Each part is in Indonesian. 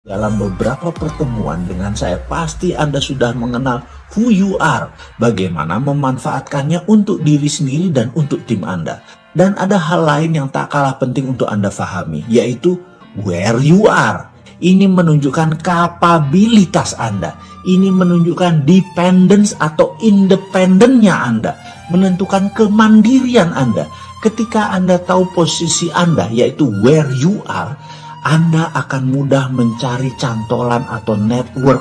Dalam beberapa pertemuan dengan saya, pasti Anda sudah mengenal who you are, bagaimana memanfaatkannya untuk diri sendiri dan untuk tim Anda. Dan ada hal lain yang tak kalah penting untuk Anda pahami, yaitu where you are. Ini menunjukkan kapabilitas Anda. Ini menunjukkan dependence atau independennya Anda, menentukan kemandirian Anda. Ketika Anda tahu posisi Anda, yaitu where you are, Anda akan mudah mencari cantolan atau network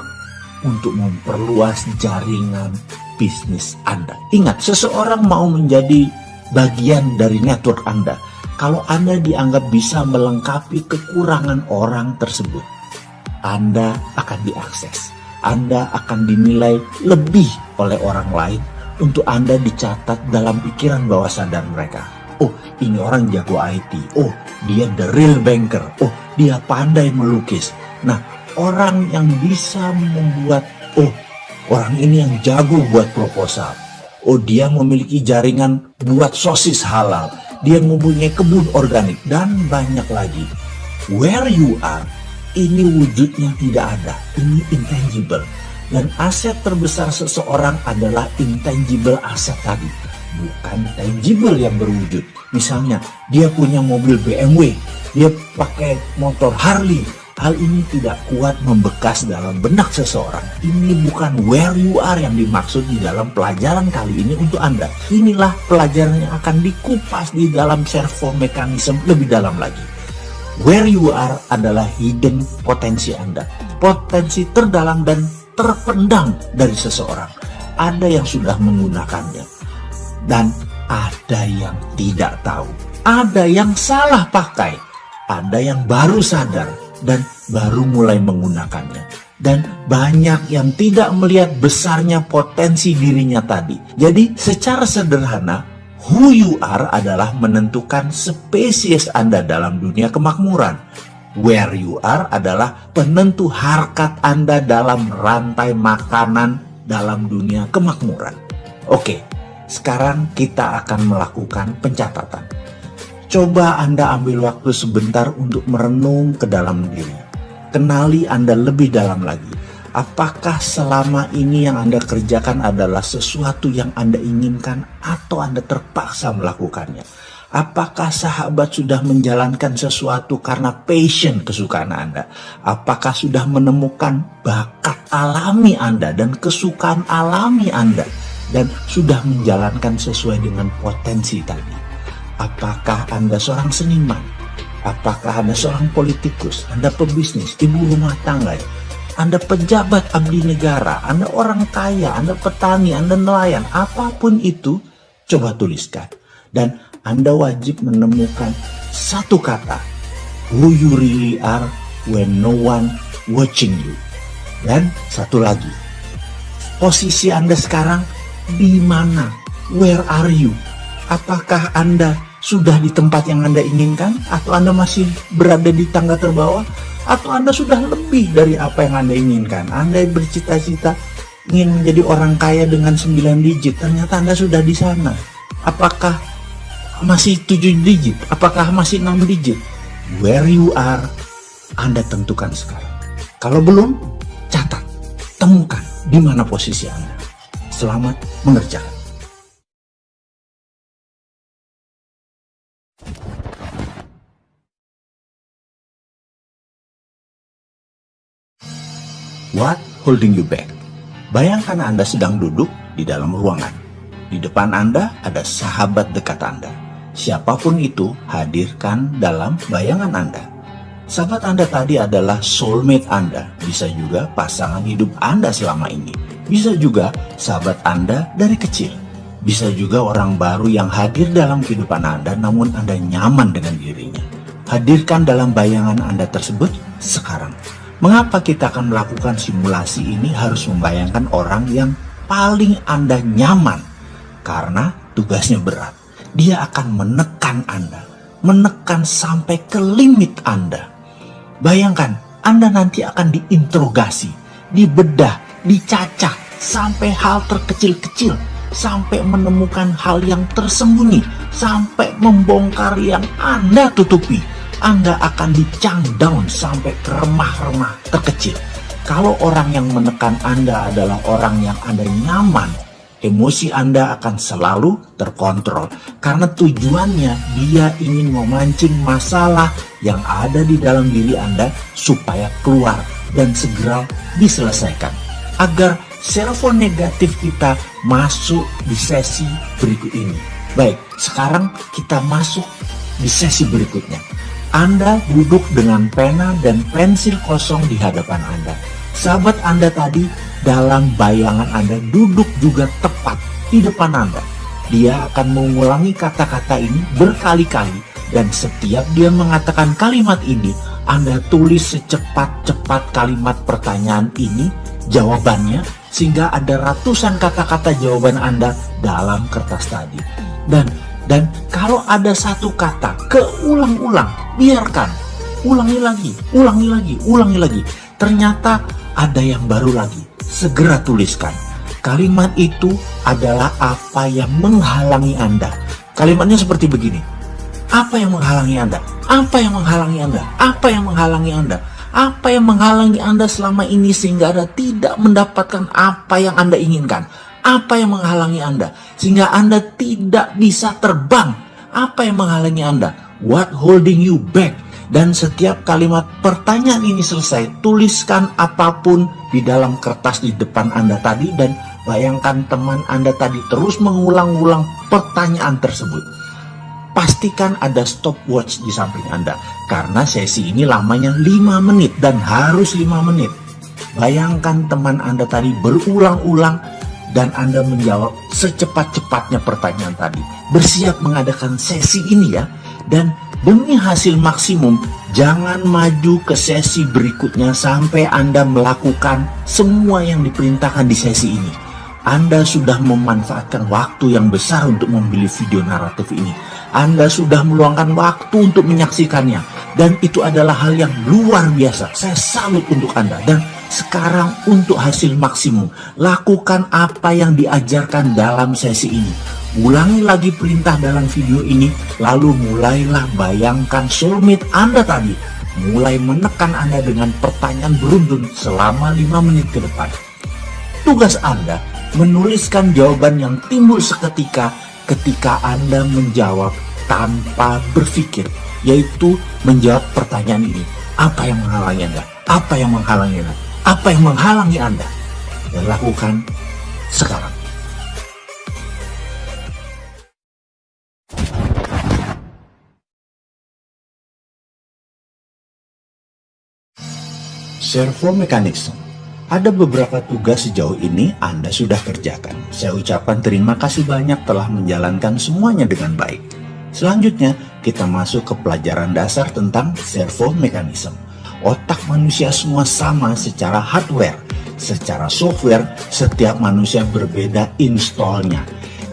untuk memperluas jaringan bisnis Anda. Ingat, seseorang mau menjadi bagian dari network Anda kalau Anda dianggap bisa melengkapi kekurangan orang tersebut. Anda akan diakses. Anda akan dinilai lebih oleh orang lain untuk Anda dicatat dalam pikiran bawah sadar mereka. Oh, ini orang jago IT. Oh, dia the real banker. Oh, dia pandai melukis. Nah, orang yang bisa membuat, orang ini yang jago buat proposal. Oh, dia memiliki jaringan buat sosis halal. Dia mempunyai kebun organik dan banyak lagi. Where you are, ini wujudnya tidak ada. Ini intangible. Dan aset terbesar seseorang adalah intangible aset tadi, bukan tangible yang berwujud. Misalnya, dia punya mobil BMW, dia pakai motor Harley. Hal ini tidak kuat membekas dalam benak seseorang. Ini bukan where you are yang dimaksud di dalam pelajaran kali ini untuk Anda. Inilah pelajaran yang akan dikupas di dalam servo mekanisme lebih dalam lagi. Where you are adalah hidden potensi Anda. Potensi terdalam dan terpendam dari seseorang. Ada yang sudah menggunakannya dan ada yang tidak tahu. Ada yang salah pakai. Ada yang baru sadar dan baru mulai menggunakannya. Dan banyak yang tidak melihat besarnya potensi dirinya tadi. Jadi secara sederhana, who you are adalah menentukan spesies Anda dalam dunia kemakmuran. Where you are adalah penentu harkat Anda dalam rantai makanan dalam dunia kemakmuran. Oke, sekarang kita akan melakukan pencatatan. Coba Anda ambil waktu sebentar untuk merenung ke dalam diri. Kenali Anda lebih dalam lagi. Apakah selama ini yang Anda kerjakan adalah sesuatu yang Anda inginkan atau Anda terpaksa melakukannya? Apakah sahabat sudah menjalankan sesuatu karena passion kesukaan Anda? Apakah sudah menemukan bakat alami Anda dan kesukaan alami Anda dan sudah menjalankan sesuai dengan potensi tadi? Apakah Anda seorang seniman? Apakah Anda seorang politikus? Anda pebisnis, ibu rumah tangga? Anda pejabat abdi negara? Anda orang kaya? Anda petani? Anda nelayan? Apapun itu, coba tuliskan. Dan Anda wajib menemukan satu kata, who you really are when no one watching you. Dan satu lagi, posisi Anda sekarang di mana? Where are you? Apakah Anda sudah di tempat yang Anda inginkan? Atau Anda masih berada di tangga terbawah? Atau Anda sudah lebih dari apa yang Anda inginkan? Anda bercita-cita ingin menjadi orang kaya dengan 9 digit. Ternyata Anda sudah di sana. Apakah masih 7 digit? Apakah masih 6 digit? Where you are, Anda tentukan sekarang. Kalau belum, catat, temukan di mana posisi Anda. Selamat mengerjakan. What holding you back? Bayangkan Anda sedang duduk di dalam ruangan. Di depan Anda ada sahabat dekat Anda. Siapapun itu, hadirkan dalam bayangan Anda. Sahabat Anda tadi adalah soulmate Anda. Bisa juga pasangan hidup Anda selama ini. Bisa juga sahabat Anda dari kecil. Bisa juga orang baru yang hadir dalam kehidupan Anda namun Anda nyaman dengan dirinya. Hadirkan dalam bayangan Anda tersebut sekarang. Mengapa kita akan melakukan simulasi ini harus membayangkan orang yang paling Anda nyaman? Karena tugasnya berat. Dia akan menekan Anda. Menekan sampai ke limit Anda. Bayangkan, Anda nanti akan diinterogasi, dibedah, dicacah, sampai hal terkecil-kecil. Sampai menemukan hal yang tersembunyi. Sampai membongkar yang Anda tutupi. Anda akan di-chunk down sampai ke remah-remah terkecil. Kalau orang yang menekan Anda adalah orang yang Anda nyaman, emosi Anda akan selalu terkontrol. Karena tujuannya dia ingin memancing masalah yang ada di dalam diri Anda supaya keluar dan segera diselesaikan. Agar servo negatif kita masuk di sesi berikut ini. Baik, sekarang kita masuk di sesi berikutnya. Anda duduk dengan pena dan pensil kosong di hadapan Anda. Sahabat Anda tadi dalam bayangan Anda duduk juga tepat di depan Anda. Dia akan mengulangi kata-kata ini berkali-kali dan setiap dia mengatakan kalimat ini, Anda tulis secepat-cepat kalimat pertanyaan ini, jawabannya, sehingga ada ratusan kata-kata jawaban Anda dalam kertas tadi. Dan kalau ada satu kata keulang-ulang, biarkan. Ulangi lagi. Ternyata ada yang baru lagi. Segera tuliskan. Kalimat itu adalah apa yang menghalangi Anda. Kalimatnya seperti begini. Apa yang menghalangi Anda? Apa yang menghalangi Anda? Apa yang menghalangi Anda? Apa yang menghalangi Anda selama ini sehingga Anda tidak mendapatkan apa yang Anda inginkan? Apa yang menghalangi Anda sehingga Anda tidak bisa terbang? Apa yang menghalangi Anda? What holding you back? Dan setiap kalimat pertanyaan ini selesai, tuliskan apapun di dalam kertas di depan Anda tadi dan bayangkan teman Anda tadi terus mengulang-ulang pertanyaan tersebut. Pastikan ada stopwatch di samping Anda karena sesi ini lamanya 5 menit dan harus 5 menit. Bayangkan teman Anda tadi berulang-ulang dan Anda menjawab secepat-cepatnya pertanyaan tadi. Bersiap mengadakan sesi ini ya. Dan demi hasil maksimum, jangan maju ke sesi berikutnya sampai Anda melakukan semua yang diperintahkan di sesi ini. Anda sudah memanfaatkan waktu yang besar untuk memilih video naratif ini. Anda sudah meluangkan waktu untuk menyaksikannya. Dan itu adalah hal yang luar biasa. Saya salut untuk Anda. Dan sekarang untuk hasil maksimum, lakukan apa yang diajarkan dalam sesi ini. Ulangi lagi perintah dalam video ini, lalu mulailah bayangkan soulmate Anda tadi. Mulai menekan Anda dengan pertanyaan beruntun selama 5 menit ke depan. Tugas Anda menuliskan jawaban yang timbul seketika ketika Anda menjawab tanpa berpikir, yaitu menjawab pertanyaan ini. Apa yang menghalangi Anda? Apa yang menghalangi Anda? Apa yang menghalangi Anda? Dan lakukan sekarang. Servo mekanisme. Ada beberapa tugas sejauh ini Anda sudah kerjakan. Saya ucapkan terima kasih banyak telah menjalankan semuanya dengan baik. Selanjutnya, kita masuk ke pelajaran dasar tentang servo mekanisme. Otak manusia semua sama secara hardware. Secara software, setiap manusia berbeda installnya.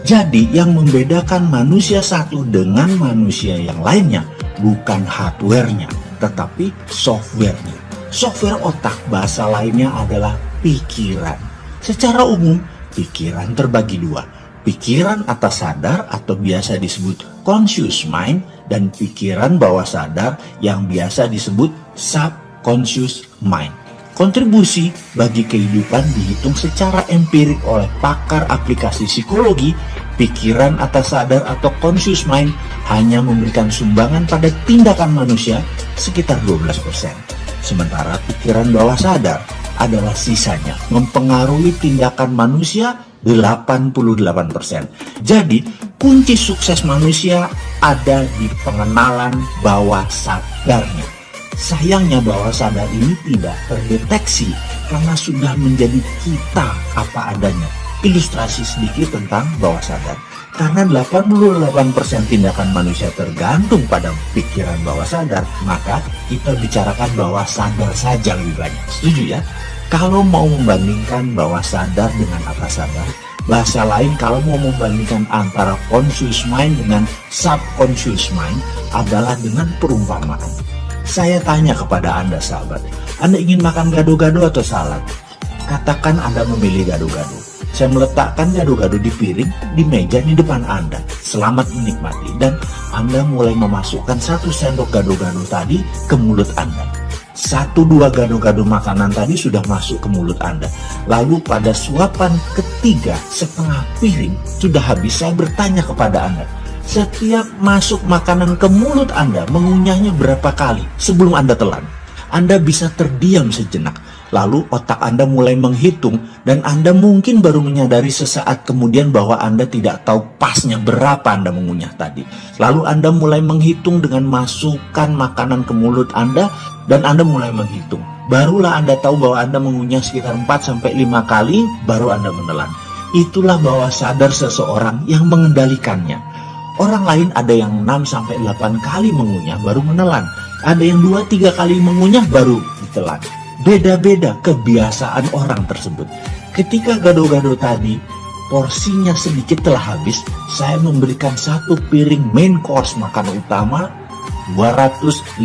Jadi, yang membedakan manusia satu dengan manusia yang lainnya bukan hardware-nya, tetapi software-nya. Software otak bahasa lainnya adalah pikiran. Secara umum, pikiran terbagi dua. Pikiran atas sadar atau biasa disebut conscious mind dan pikiran bawah sadar yang biasa disebut subconscious mind. Kontribusi bagi kehidupan dihitung secara empirik oleh pakar aplikasi psikologi. Pikiran atas sadar atau conscious mind hanya memberikan sumbangan pada tindakan manusia sekitar 12%. Sementara pikiran bawah sadar adalah sisanya, mempengaruhi tindakan manusia 88%. Jadi, kunci sukses manusia ada di pengenalan bawah sadarnya. Sayangnya bawah sadar ini tidak terdeteksi karena sudah menjadi kita apa adanya. Ilustrasi sedikit tentang bawah sadar. Karena 88% tindakan manusia tergantung pada pikiran bawah sadar, maka kita bicarakan bawah sadar saja lebih banyak. Setuju ya? Kalau mau membandingkan bawah sadar dengan atas sadar, bahasa lain kalau mau membandingkan antara conscious mind dengan subconscious mind adalah dengan perumpamaan. Saya tanya kepada Anda sahabat, Anda ingin makan gado-gado atau salad? Katakan Anda memilih gado-gado. Saya meletakkan gado-gado di piring di meja di depan Anda. Selamat menikmati. Dan Anda mulai memasukkan 1 sendok gado-gado tadi ke mulut Anda. 1-2 gado-gado makanan tadi sudah masuk ke mulut Anda. Lalu pada suapan ketiga setengah piring sudah habis, saya bertanya kepada Anda, setiap masuk makanan ke mulut Anda mengunyahnya berapa kali sebelum Anda telan? Anda bisa terdiam sejenak. Lalu otak Anda mulai menghitung dan Anda mungkin baru menyadari sesaat kemudian bahwa Anda tidak tahu pasnya berapa Anda mengunyah tadi. Lalu Anda mulai menghitung dengan masukkan makanan ke mulut Anda dan Anda mulai menghitung. Barulah Anda tahu bahwa Anda mengunyah sekitar 4-5 kali baru Anda menelan. Itulah bawah sadar seseorang yang mengendalikannya. Orang lain ada yang 6-8 kali mengunyah baru menelan. Ada yang 2-3 kali mengunyah baru ditelan. Beda-beda kebiasaan orang tersebut. Ketika gado-gado tadi porsinya sedikit telah habis, saya memberikan 1 piring main course makanan utama, 250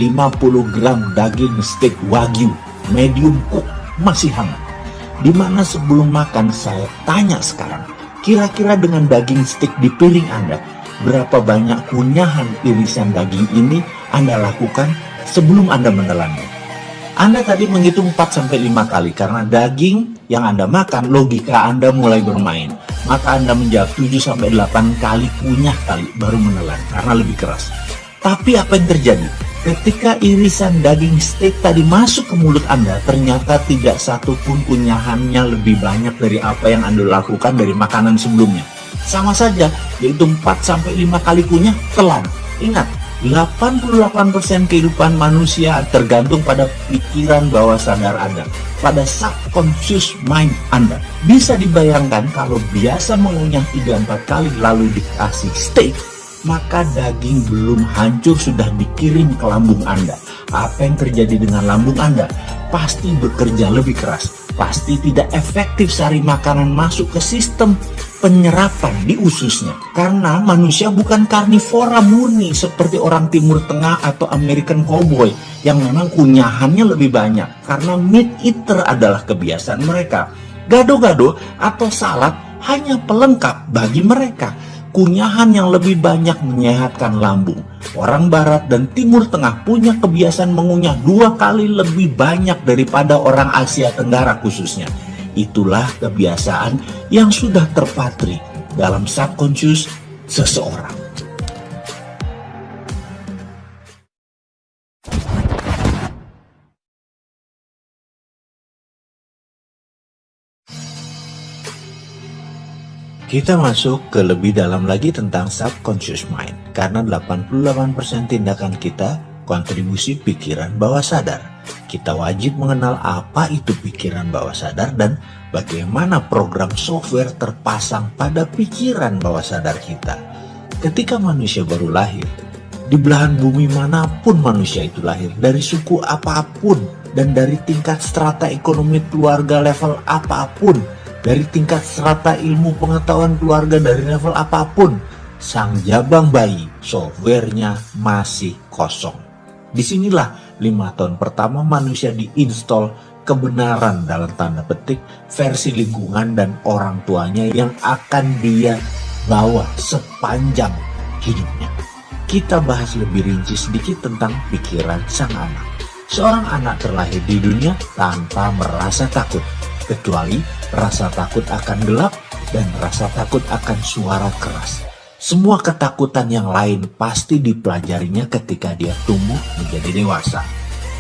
gram daging steak wagyu medium cook masih hangat. Dimana sebelum makan saya tanya sekarang, kira-kira dengan daging steak di piring Anda, berapa banyak kunyahan irisan daging ini Anda lakukan sebelum Anda menelannya? Anda tadi menghitung 4-5 kali karena daging yang Anda makan, logika Anda mulai bermain. Maka Anda menjawab 7-8 kali kunyah kali baru menelan karena lebih keras. Tapi apa yang terjadi? Ketika irisan daging steak tadi masuk ke mulut Anda, ternyata tidak satu pun kunyahannya lebih banyak dari apa yang Anda lakukan dari makanan sebelumnya. Sama saja, yaitu 4-5 kali kunyah, telan. Ingat, 88% kehidupan manusia tergantung pada pikiran bawah sadar Anda, pada subconscious mind Anda. Bisa dibayangkan kalau biasa mengunyah 3-4 kali lalu dikasih steak, maka daging belum hancur sudah dikirim ke lambung Anda. Apa yang terjadi dengan lambung Anda? Pasti bekerja lebih keras, pasti tidak efektif sari makanan masuk ke sistem penyerapan di ususnya. Karena manusia bukan karnivora murni seperti orang Timur Tengah atau American Cowboy yang memang kunyahannya lebih banyak. Karena meat eater adalah kebiasaan mereka. Gado-gado atau salad hanya pelengkap bagi mereka. Kunyahan yang lebih banyak menyehatkan lambung. Orang Barat dan Timur Tengah punya kebiasaan mengunyah 2 kali lebih banyak daripada orang Asia Tenggara khususnya. Itulah kebiasaan yang sudah terpatri dalam subconscious seseorang. Kita masuk ke lebih dalam lagi tentang subconscious mind, karena 88% tindakan kita kontribusi pikiran bawah sadar. Kita wajib mengenal apa itu pikiran bawah sadar dan bagaimana program software terpasang pada pikiran bawah sadar kita. Ketika manusia baru lahir, di belahan bumi manapun manusia itu lahir, dari suku apapun dan dari tingkat strata ekonomi keluarga level apapun, dari tingkat strata ilmu pengetahuan keluarga dari level apapun, sang jabang bayi softwarenya masih kosong. Disinilah 5 tahun pertama manusia diinstal kebenaran dalam tanda petik versi lingkungan dan orang tuanya yang akan dia bawa sepanjang hidupnya. Kita bahas lebih rinci sedikit tentang pikiran sang anak. Seorang anak terlahir di dunia tanpa merasa takut, kecuali rasa takut akan gelap dan rasa takut akan suara keras. Semua ketakutan yang lain pasti dipelajarinya ketika dia tumbuh menjadi dewasa.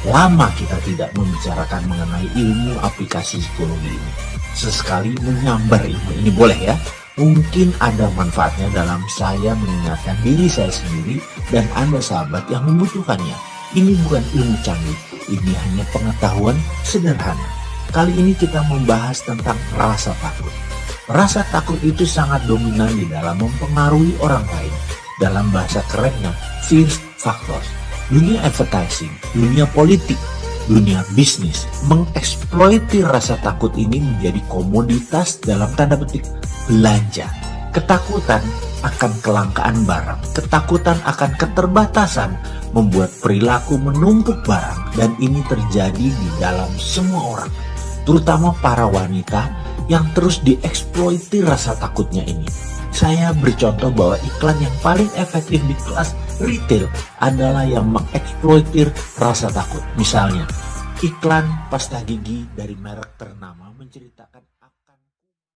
Lama kita tidak membicarakan mengenai ilmu aplikasi psikologi ini. Sesekali menyambar ilmu ini boleh ya. Mungkin ada manfaatnya dalam saya mengingatkan diri saya sendiri dan Anda sahabat yang membutuhkannya. Ini bukan ilmu canggih, ini hanya pengetahuan sederhana. Kali ini kita membahas tentang rasa takut. Rasa takut itu sangat dominan di dalam mempengaruhi orang lain. Dalam bahasa kerennya, fear factors. Dunia advertising, dunia politik, dunia bisnis mengeksploiti rasa takut ini menjadi komoditas dalam tanda petik belanja. Ketakutan akan kelangkaan barang, ketakutan akan keterbatasan membuat perilaku menumpuk barang, dan ini terjadi di dalam semua orang. terutama para wanita yang terus dieksploiti rasa takutnya ini. Saya beri contoh bahwa iklan yang paling efektif di kelas retail adalah yang mengeksploitir rasa takut. Misalnya, iklan pasta gigi dari merek ternama menceritakan